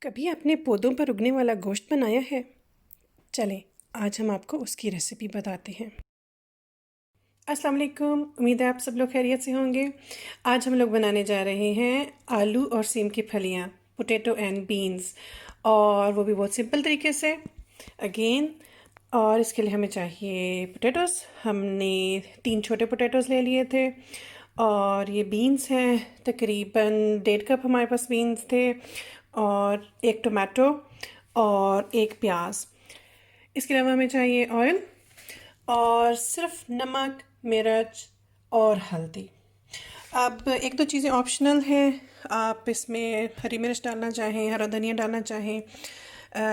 कभी आपने पौधों पर उगने वाला गोश्त बनाया है? चलें, आज हम आपको उसकी रेसिपी बताते हैं। अस्सलाम वालेकुम, उम्मीद है आप सब लोग खैरियत से होंगे। आज हम लोग बनाने जा रहे हैं आलू और सीम की फलियाँ, पोटैटो एंड बीन्स, और वो भी बहुत सिंपल तरीके से अगेन। और इसके लिए हमें चाहिए पोटैटोज़। हमने 3 छोटे पोटैटोज़ ले लिए थे, और ये बीन्स हैं, तकरीबन 1.5 कप हमारे पास बीन्स थे, और 1 टमाटो और 1 प्याज। इसके अलावा हमें चाहिए ऑयल और सिर्फ नमक, मिर्च और हल्दी। अब 1-2 चीज़ें ऑप्शनल हैं, आप इसमें हरी मिर्च डालना चाहें, हरा धनिया डालना चाहें,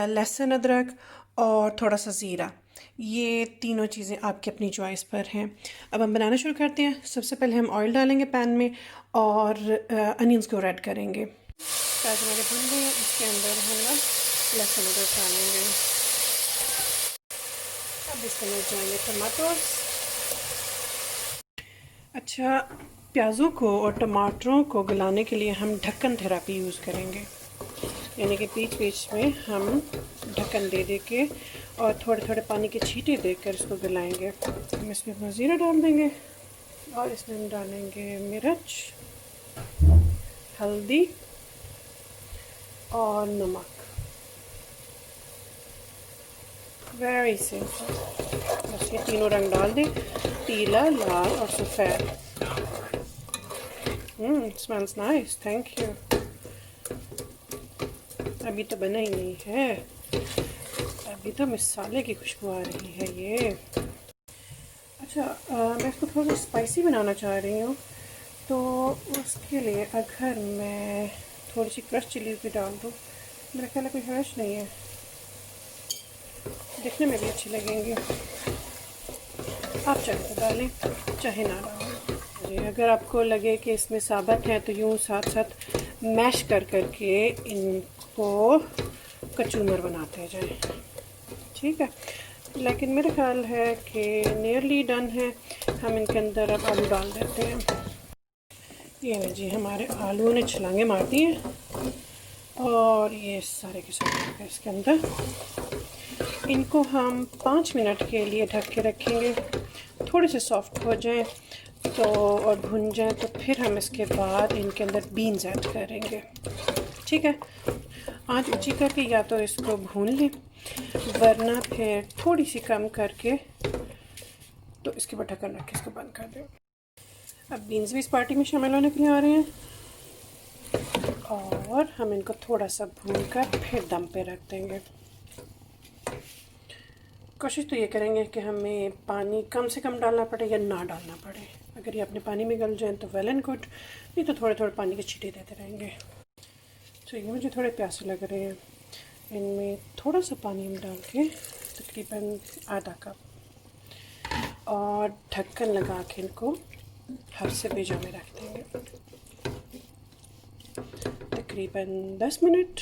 लहसुन, अदरक और थोड़ा सा ज़ीरा। ये तीनों चीज़ें आपकी अपनी चॉइस पर हैं। अब हम बनाना शुरू करते हैं। सबसे पहले हम ऑयल डालेंगे पैन में और अनियंस को रेड करेंगे। प्याज हमारे भुन गए हैं, इसके अंदर हम लोग लहसुन अदरक डालेंगे। अब इसके अंदर जाएंगे टमाटोस। अच्छा, प्याज़ों को और टमाटरों को गलाने के लिए हम ढक्कन थेरेपी यूज़ करेंगे, यानी कि बीच बीच में हम ढक्कन दे दे के और थोड़े थोड़े पानी के छींटे देकर इसको गलाएंगे। हम इसमें अपना ज़ीरा डाल देंगे और इसमें हम डालेंगे मिर्च, हल्दी और नमक। वेरी सिंपल, बस ये तीनों रंग डाल दें, पीला, लाल और सफ़ेद। Smells nice, thank you. अभी तो बना ही नहीं है, अभी तो मसाले की खुशबू आ रही है ये। अच्छा, मैं इसको थोड़ा सा स्पाइसी बनाना चाह रही हूँ, तो उसके लिए अगर मैं थोड़ी सी क्रश चिली भी डाल दूँ, मेरा ख्याल है कोई हर्ज नहीं है, देखने में भी अच्छी लगेंगी। आप चाहे तो डालें, चाहे ना डालें। अगर आपको लगे कि इसमें साबुत है तो यूँ साथ साथ मैश कर करके इनको कचूमर बनाते जाएं, ठीक है। लेकिन मेरा ख्याल है कि नियरली डन है। हम इनके अंदर अब आलू डाल देते हैं। ये नहीं जी, हमारे आलू ने छलांगे मार दी हैं और ये सारे के सारे इसके अंदर। इनको हम 5 मिनट के लिए ढक के रखेंगे, थोड़े से सॉफ्ट हो जाएं तो और भुन जाएं, तो फिर हम इसके बाद इनके अंदर बीन्स ऐड करेंगे, ठीक है। आँच ऊंची करके या तो इसको भून लें, वरना फिर थोड़ी सी कम करके तो इसके ऊपर ढक्कन रख के इसको बंद कर दें। अब बीन्स भी इस पार्टी में शामिल होने के लिए आ रहे हैं, और हम इनको थोड़ा सा भून कर फिर दम पे रख देंगे। कोशिश तो ये करेंगे कि हमें पानी कम से कम डालना पड़े या ना डालना पड़े। अगर ये अपने पानी में गल जाए तो वेल एंड गुड, नहीं तो थोड़े थोड़े पानी के छींटे देते रहेंगे। तो ये मुझे थोड़े प्यासे लग रहे हैं, इनमें थोड़ा सा पानी हम डाल के तकरीबन आधा कप, और ढक्कन लगा के इनको हर से बेजा में रख देंगे तकरीबन 10 मिनट।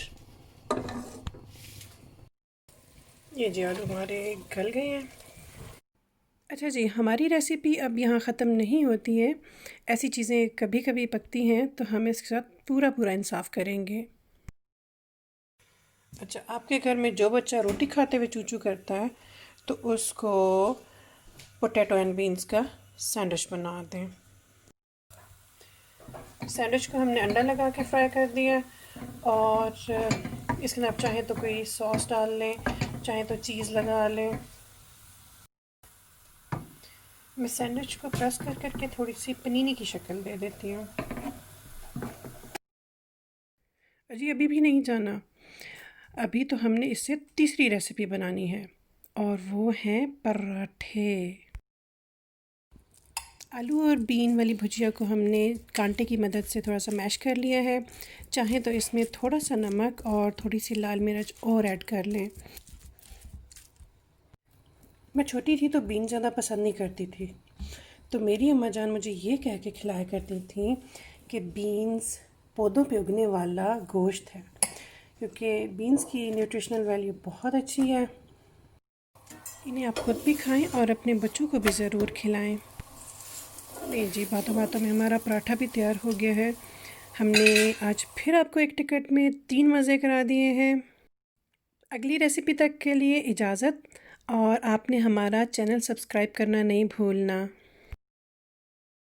ये जी आलू हमारे गल गए हैं। अच्छा जी, हमारी रेसिपी अब यहाँ ख़त्म नहीं होती है। ऐसी चीज़ें कभी कभी पकती हैं तो हम इसके साथ पूरा पूरा इंसाफ करेंगे। अच्छा, आपके घर में जो बच्चा रोटी खाते हुए चूचू करता है तो उसको पोटैटो एंड बीन्स का सैंडविच बना दें। सैंडविच को हमने अंडा लगा के फ्राई कर दिया, और इसके अंदर आप चाहें तो कोई सॉस डाल लें, चाहें तो चीज़ लगा लें। मैं सैंडविच को प्रेस कर करके थोड़ी सी पनीनी की शक्ल दे देती हूँ। अजी अभी भी नहीं जाना, अभी तो हमने इससे तीसरी रेसिपी बनानी है, और वो है पराठे। आलू और बीन वाली भुजिया को हमने कांटे की मदद से थोड़ा सा मैश कर लिया है। चाहें तो इसमें थोड़ा सा नमक और थोड़ी सी लाल मिर्च और ऐड कर लें। मैं छोटी थी तो बीन ज़्यादा पसंद नहीं करती थी, तो मेरी अम्मा जान मुझे ये कह के खिलाया करती थी कि बीन्स पौधों पे उगने वाला गोश्त है, क्योंकि बीन्स की न्यूट्रिशनल वैल्यू बहुत अच्छी है। इन्हें आप खुद भी खाएं और अपने बच्चों को भी ज़रूर खिलाएं। नहीं जी, बातों बातों में हमारा पराठा भी तैयार हो गया है। हमने आज फिर आपको एक टिकट में 3 मज़े करा दिए हैं। अगली रेसिपी तक के लिए इजाज़त, और आपने हमारा चैनल सब्सक्राइब करना नहीं भूलना।